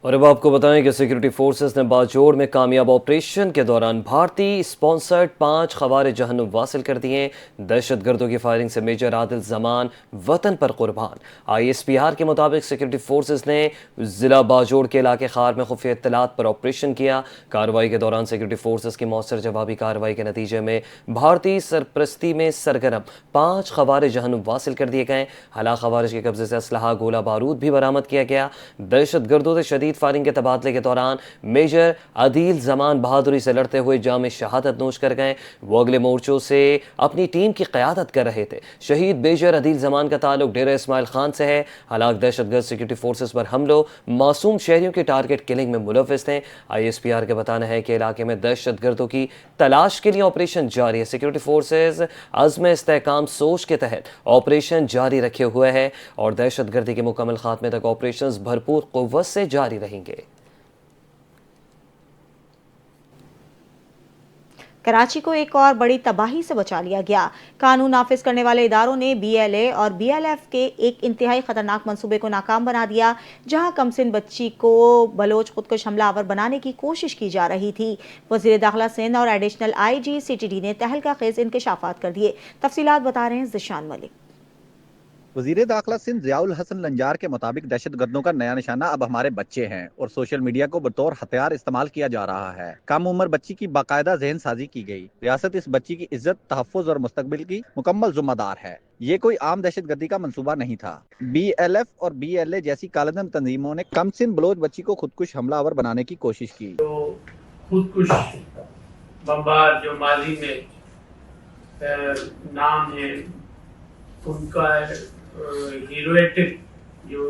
اور اب آپ کو بتائیں کہ سیکورٹی فورسز نے باجوڑ میں کامیاب آپریشن کے دوران بھارتی سپانسرڈ 5 خوارِ جہنم واصل کر دیے۔ دہشت گردوں کی فائرنگ سے میجر عادل زمان وطن پر قربان۔ ISPR کے مطابق سیکورٹی فورسز نے ضلع باجوڑ کے علاقے خار میں خفیہ اطلاعات پر آپریشن کیا۔ کارروائی کے دوران سیکورٹی فورسز کی مؤثر جوابی کارروائی کے نتیجے میں بھارتی سرپرستی میں سرگرم 5 خوارِ جہنم واصل کر دیے گئے۔ ہلاک خوارج کے قبضے سے اسلحہ، گولہ بارود بھی برآمد کیا گیا۔ دہشت گردوں سے شدید فائرنگ کے تبادلے کے دوران میجر عدیل زمان بہادری سے لڑتے ہوئے جام شہادت نوش کر گئے۔ وہ اگلے مورچوں سے اپنی ٹیم کی قیادت کر رہے تھے۔ شہید میجر عدیل زمان کا تعلق ڈیرہ اسماعیل خان سے ہے۔ ہلاک دہشت گرد سیکورٹی فورسز پر حملوں، معصوم شہریوں کی ٹارگٹ کلنگ میں ملوث تھے۔ ISPR کا بتانا ہے کہ علاقے میں دہشت گردوں کی تلاش کے لیے آپریشن جاری ہے۔ سیکورٹی فورسز عزم استحکام سوچ کے تحت آپریشن جاری رکھے ہوئے ہے اور دہشت گردی کے مکمل خاتمے تک آپریشنز بھرپور قوت سے جاری رہیں گے۔ کراچی کو ایک اور بڑی تباہی سے بچا لیا گیا۔ قانون نافذ کرنے والے اداروں نے BLA اور BLF کے ایک انتہائی خطرناک منصوبے کو ناکام بنا دیا، جہاں کمسن بچی کو بلوچ خودکش حملہ آور بنانے کی کوشش کی جا رہی تھی۔ وزیر داخلہ سندھ اور ایڈیشنل IG CTD نے تہلکہ خیز انکشافات کر دیے۔ تفصیلات بتا رہے ہیں ذیشان ملک۔ وزیر داخلہ سندھ ضیاء الحسن لنجار کے مطابق دہشت گردوں کا نیا نشانہ اب ہمارے بچے ہیں اور سوشل میڈیا کو بطور ہتھیار استعمال کیا جا رہا ہے۔ کم عمر بچی کی باقاعدہ ذہن سازی کی گئی۔ ریاست اس بچی کی عزت، تحفظ اور مستقبل کی مکمل ذمہ دار ہے۔ یہ کوئی عام دہشت گردی کا منصوبہ نہیں تھا۔ BLF اور BLA جیسی کالعدم تنظیموں نے کمسن بلوچ بچی کو خودکش حملہ آور بنانے کی کوشش کی۔ خودکش بمبار جو ماضی میں نام ہے ان کا ہیرویٹک جو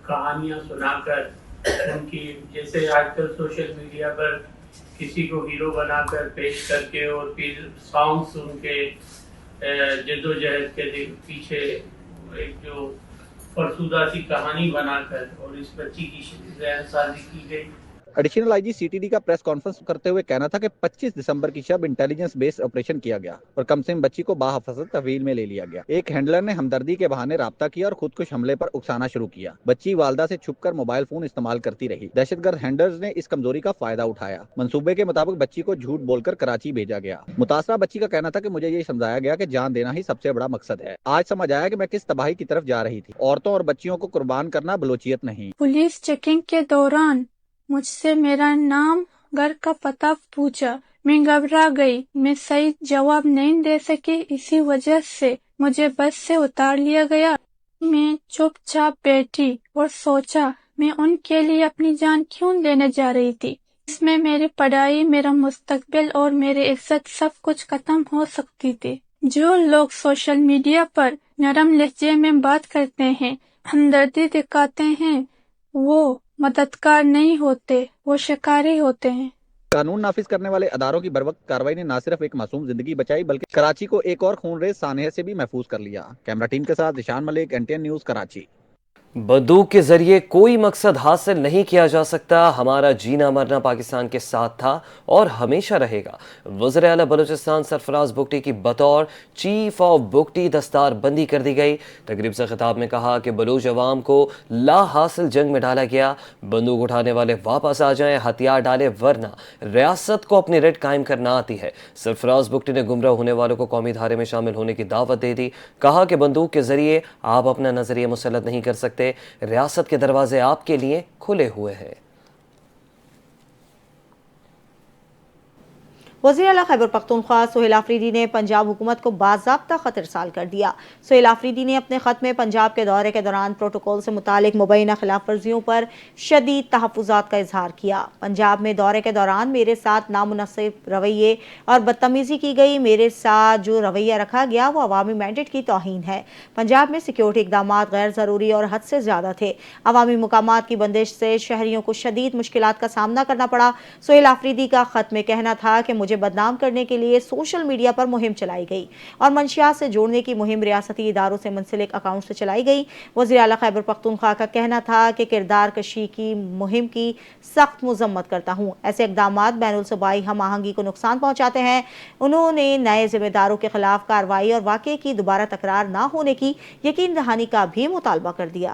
کہانیاں سنا کر ان کی، جیسے آج کل سوشل میڈیا پر کسی کو ہیرو بنا کر پیش کر کے اور پھر سانگس ان کے جدوجہد کے پیچھے ایک جو فرسودہ سی کہانی بنا کر اور اس بچی کی ذہن سازی کی گئی۔ ایڈیشنل IG CTD کا پریس کانفرنس کرتے ہوئے کہنا تھا کہ 25 دسمبر کی شب انٹیلیجنس بیس آپریشن کیا گیا اور کمسن بچی کو باحفاظت تحویل میں لے لیا گیا۔ ایک ہینڈلر نے ہمدردی کے بہانے رابطہ کیا اور خودکش حملے پر اکسانا شروع کیا۔ بچی والدہ سے چھپ کر موبائل فون استعمال کرتی رہی۔ دہشت گرد ہینڈلرز نے اس کمزوری کا فائدہ اٹھایا۔ منصوبے کے مطابق بچی کو جھوٹ بول کر کراچی بھیجا گیا۔ متاثرہ بچی کا کہنا تھا کہ مجھے یہ سمجھایا گیا کہ جان دینا ہی سب سے بڑا مقصد ہے۔ آج سمجھ آیا کہ میں کس تباہی کی طرف جا رہی تھی۔ عورتوں اور بچیوں کو قربان کرنا بلوچیت نہیں۔ پولیس چیکنگ کے دوران مجھ سے میرا نام، گھر کا پتہ پوچھا۔ میں گھبرا گئی۔ میں صحیح جواب نہیں دے سکی، اسی وجہ سے مجھے بس سے اتار لیا گیا۔ میں چپ چاپ بیٹھی اور سوچا میں ان کے لیے اپنی جان کیوں دینے جا رہی تھی۔ اس میں میری پڑھائی، میرا مستقبل اور میری عزت سب کچھ ختم ہو سکتی تھی۔ جو لوگ سوشل میڈیا پر نرم لہجے میں بات کرتے ہیں، ہمدردی دکھاتے ہیں، وہ مددگار نہیں ہوتے، وہ شکاری ہوتے ہیں۔ قانون نافذ کرنے والے اداروں کی بروقت کارروائی نے نہ صرف ایک معصوم زندگی بچائی بلکہ کراچی کو ایک اور خونریز سانحے سے بھی محفوظ کر لیا۔ کیمرہ ٹیم کے ساتھ ذیشان ملک، NTN نیوز، کراچی۔ بندوق کے ذریعے کوئی مقصد حاصل نہیں کیا جا سکتا، ہمارا جینا مرنا پاکستان کے ساتھ تھا اور ہمیشہ رہے گا۔ وزیر اعلیٰ بلوچستان سرفراز بگٹی کی بطور چیف آف بگٹی دستار بندی کر دی گئی۔ تقریب سے خطاب میں کہا کہ بلوچ عوام کو لا حاصل جنگ میں ڈالا گیا، بندوق اٹھانے والے واپس آ جائیں، ہتھیار ڈالے، ورنہ ریاست کو اپنی ریٹ قائم کرنا آتی ہے۔ سرفراز بگٹی نے گمراہ ہونے والوں کو قومی دھارے میں شامل ہونے کی دعوت دے دی۔ کہا کہ بندوق کے ذریعے آپ اپنا نظریہ مسلط نہیں کر سکتے، ریاست کے دروازے آپ کے لیے کھلے ہوئے ہیں۔ وزیر اعلیٰ خیبر پختونخوا سہیل آفریدی نے پنجاب حکومت کو باضابطہ خط ارسال کر دیا۔ سہیل آفریدی نے اپنے خط میں پنجاب کے دورے کے دوران پروٹوکول سے متعلق مبینہ خلاف ورزیوں پر شدید تحفظات کا اظہار کیا۔ پنجاب میں دورے کے دوران میرے ساتھ نامناسب رویے اور بدتمیزی کی گئی، میرے ساتھ جو رویہ رکھا گیا وہ عوامی مینڈیٹ کی توہین ہے۔ پنجاب میں سیکیورٹی اقدامات غیر ضروری اور حد سے زیادہ تھے۔ عوامی مقامات کی بندش سے شہریوں کو شدید مشکلات کا سامنا کرنا پڑا۔ سہیل آفریدی کا خط میں کہنا تھا کہ مجھے بدنام کرنے کے لیے سوشل میڈیا پر مہم چلائی گئی اور منشیات سے جوڑنے کی مہم ریاستی اداروں سے منسلک اکاؤنٹ سے چلائی گئی۔ وزیر اعلیٰ خیبر پختونخوا کا کہنا تھا کہ کردار کشی کی مہم کی سخت مذمت کرتا ہوں۔ ایسے اقدامات بین الصوبائی ہم آہنگی کو نقصان پہنچاتے ہیں۔ انہوں نے نئے ذمہ داروں کے خلاف کارروائی اور واقعے کی دوبارہ تکرار نہ ہونے کی یقین دہانی کا بھی مطالبہ کر دیا۔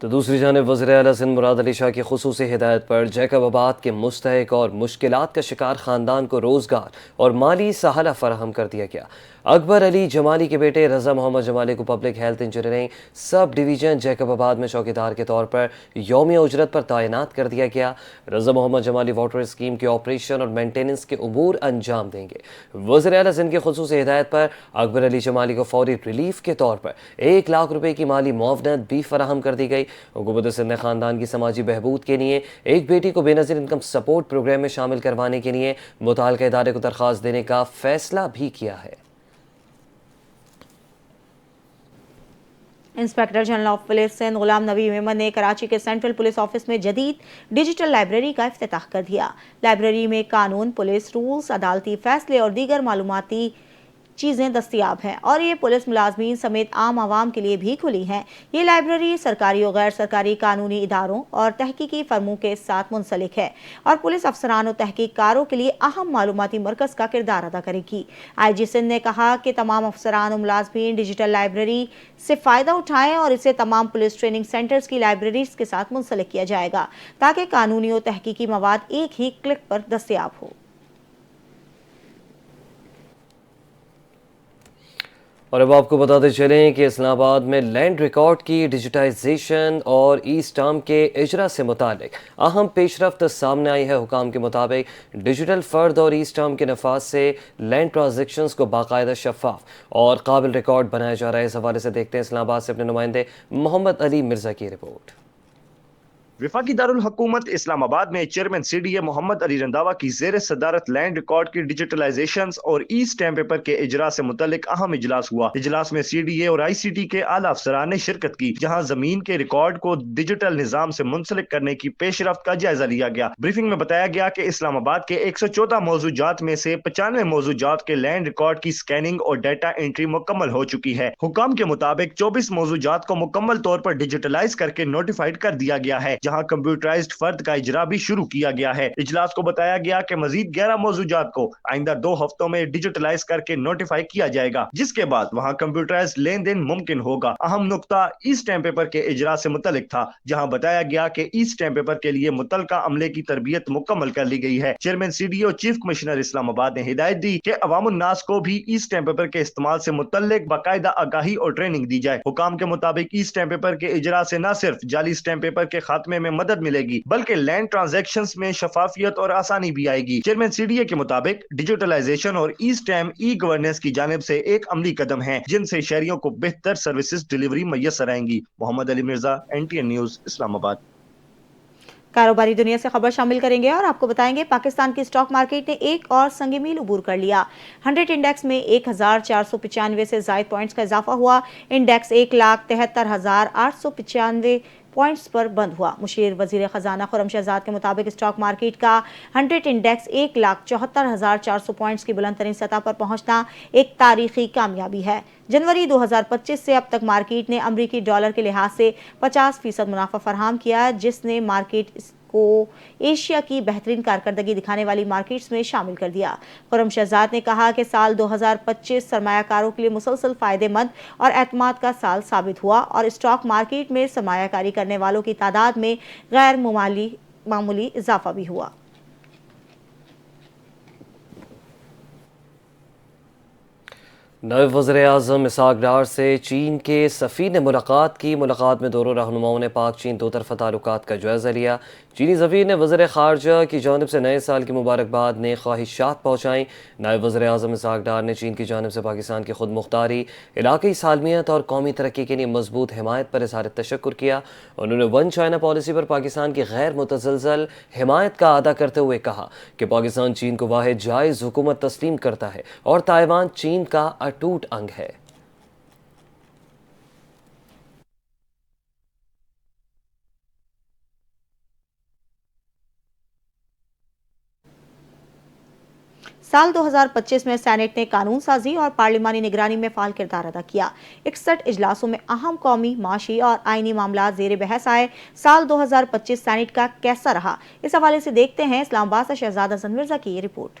تو دوسری جانب وزیر اعلیٰ سندھ مراد علی شاہ کی خصوصی ہدایت پر جیکب آباد کے مستحق اور مشکلات کا شکار خاندان کو روزگار اور مالی سہالہ فراہم کر دیا گیا۔ اکبر علی جمالی کے بیٹے رضا محمد جمالی کو پبلک ہیلتھ انجینئرنگ سب ڈویژن جیکب آباد میں چوکیدار کے طور پر یومیہ اجرت پر تعینات کر دیا گیا۔ رضا محمد جمالی واٹر اسکیم کے آپریشن اور مینٹیننس کے امور انجام دیں گے۔ وزیر اعلیٰ سندھ کی خصوصی ہدایت پر اکبر علی جمالی کو فوری ریلیف کے طور پر 1 لاکھ روپے کی مالی معاونت بھی فراہم کر دی گئی۔ حکومت سندھ نے خاندان کی سماجی بہبود کے لیے ایک بیٹی کو بے نظیر انکم سپورٹ پروگرام میں شامل کروانے کے لیے متعلقہ ادارے کو درخواست دینے کا فیصلہ بھی کیا ہے۔ Inspector general of police Sindh Ghulam نبی میمن نے کراچی کے سینٹرل پولیس آفس میں جدید ڈیجیٹل لائبریری کا افتتاح کر دیا۔ لائبریری میں قانون، پولیس رولز، عدالتی فیصلے اور دیگر معلوماتی چیزیں دستیاب ہیں اور یہ پولیس ملازمین سمیت عام عوام کے لیے بھی کھلی ہیں۔ یہ لائبریری سرکاری و غیر سرکاری قانونی اداروں اور تحقیقی فرموں کے ساتھ منسلک ہے اور پولیس افسران و تحقیق کاروں کے لیے اہم معلوماتی مرکز کا کردار ادا کرے گی۔ آئی جی سندھ نے کہا کہ تمام افسران و ملازمین ڈیجیٹل لائبریری سے فائدہ اٹھائیں اور اسے تمام پولیس ٹریننگ سینٹرز کی لائبریریز کے ساتھ منسلک کیا جائے گا تاکہ قانونی و تحقیقی مواد ایک ہی کلک پر دستیاب ہو۔ اور اب آپ کو بتاتے چلیں کہ اسلام آباد میں لینڈ ریکارڈ کی ڈیجیٹائزیشن اور ای اسٹامپ کے اجرا سے متعلق اہم پیش رفت سامنے آئی ہے۔ حکام کے مطابق ڈیجیٹل فرد اور ای اسٹامپ کے نفاذ سے لینڈ ٹرانزیکشنز کو باقاعدہ شفاف اور قابل ریکارڈ بنایا جا رہا ہے۔ اس حوالے سے دیکھتے ہیں اسلام آباد سے اپنے نمائندے محمد علی مرزا کی رپورٹ۔ وفاقی دارالحکومت اسلام آباد میں چیئرمین سی ڈی اے محمد علی رنداوا کی زیر صدارت لینڈ ریکارڈ کی ڈیجیٹلائزیشن اور ای اسٹیمپ پیپر کے اجرا سے متعلق اہم اجلاس ہوا۔ اجلاس میں سی ڈی اے اور آئی سی ٹی کے اعلیٰ افسران نے شرکت کی، جہاں زمین کے ریکارڈ کو ڈیجیٹل نظام سے منسلک کرنے کی پیش رفت کا جائزہ لیا گیا۔ بریفنگ میں بتایا گیا کہ اسلام آباد کے 114 موضوعات میں سے 95 موضوعات کے لینڈ ریکارڈ کی سکیننگ اور ڈیٹا انٹری مکمل ہو چکی ہے۔ حکام کے مطابق 24 موضوعات کو مکمل طور پر ڈیجیٹلائز کر کے نوٹیفائڈ کر دیا گیا ہے، جہاں کمپیوٹرائزڈ فرد کا اجرا بھی شروع کیا گیا ہے۔ اجلاس کو بتایا گیا کہ مزید 11 موضوعات کو آئندہ 2 ہفتوں میں ڈیجیٹلائز کر کے نوٹیفائی کیا جائے گا، جس کے بعد وہاں کمپیوٹرائزڈ لین دین ممکن ہوگا۔ اہم نقطہ ای اسٹیمپ پیپر کے اجرا سے متعلق تھا، جہاں بتایا گیا کہ ای اسٹیمپ پیپر کے لیے متعلقہ عملے کی تربیت مکمل کر لی گئی ہے۔ Chairman C D O chief commissioner Islamabad نے ہدایت دی کہ عوام الناس کو بھی ای اسٹیمپ پیپر کے استعمال سے متعلق باقاعدہ آگاہی اور ٹریننگ دی جائے۔ حکام کے مطابق ای اسٹیمپ پیپر کے اجرا سے نہ صرف جعلی اسٹیمپ پیپر کے خاتمے میں مدد ملے گی، بلکہ لینڈ ٹرانزیکشنز میں شفافیت اور آسانی بھی آئے گی۔ چیئرمین سی ڈی اے کے مطابق ڈیجیٹلائزیشن اور ای اسٹیمپ ای گورننس کی جانب سے ایک عملی قدم ہے، جن سے شہریوں کو بہتر سروسز ڈیلیوری میسر آئیں گی۔ محمد علی مرزا، NTN نیوز، اسلام آباد۔ کاروباری دنیا سے خبر شامل کریں گے اور آپ کو بتائیں گے پاکستان کی اسٹاک مارکیٹ نے ایک اور سنگ میل عبور کر لیا۔ 100 انڈیکس میں 1495 سے زائد پوائنٹس کا اضافہ ہوا۔ انڈیکس 1,73,895 پوائنٹس پر بند ہوا۔ مشیر وزیر خزانہ خرم شہزاد کے مطابق اسٹاک مارکیٹ کا 100 انڈیکس 1,74,400 پوائنٹس کی بلند ترین سطح پر پہنچنا ایک تاریخی کامیابی ہے۔ جنوری 2025 سے اب تک مارکیٹ نے امریکی ڈالر کے لحاظ سے 50% منافع فراہم کیا، جس نے مارکیٹ کو ایشیا کی بہترین کارکردگی دکھانے والی مارکیٹس میں شامل کر دیا۔ خرم شہزاد نے کہا کہ سال 2025 سرمایہ کاروں کے لیے مسلسل فائدہ مند اور اعتماد کا سال ثابت ہوا اور اسٹاک مارکیٹ میں سرمایہ کاری کرنے والوں کی تعداد میں غیر معمولی اضافہ بھی ہوا۔ نائب وزیر اعظم اسحاق ڈار سے چین کے سفیر نے ملاقات کی۔ ملاقات میں دونوں رہنماؤں نے پاک چین دو طرفہ تعلقات کا جائزہ لیا۔ چینی سفیر نے وزیر خارجہ کی جانب سے نئے سال کی مبارکباد نے خواہشات پہنچائیں۔ نائب وزیر اعظم اسحاق ڈار نے چین کی جانب سے پاکستان کی خود مختاری، علاقائی سالمیت اور قومی ترقی کے لیے مضبوط حمایت پر اظہار تشکر کیا۔ انہوں نے ون چائنا پالیسی پر پاکستان کی غیر متزلزل حمایت کا اعادہ کرتے ہوئے کہا کہ پاکستان چین کو واحد جائز حکومت تسلیم کرتا ہے اور تائیوان چین کا اٹوٹ انگ ہے۔ سال 2025 میں سینٹ نے قانون سازی اور پارلیمانی نگرانی میں فعال کردار ادا کیا۔ 61 اجلاسوں میں اہم قومی، معاشی اور آئینی معاملات زیر بحث آئے۔ سال 2025 سینٹ کا کیسا رہا، اس حوالے سے دیکھتے ہیں اسلام آباد سے شہزاد حسن مرزا کی یہ رپورٹ۔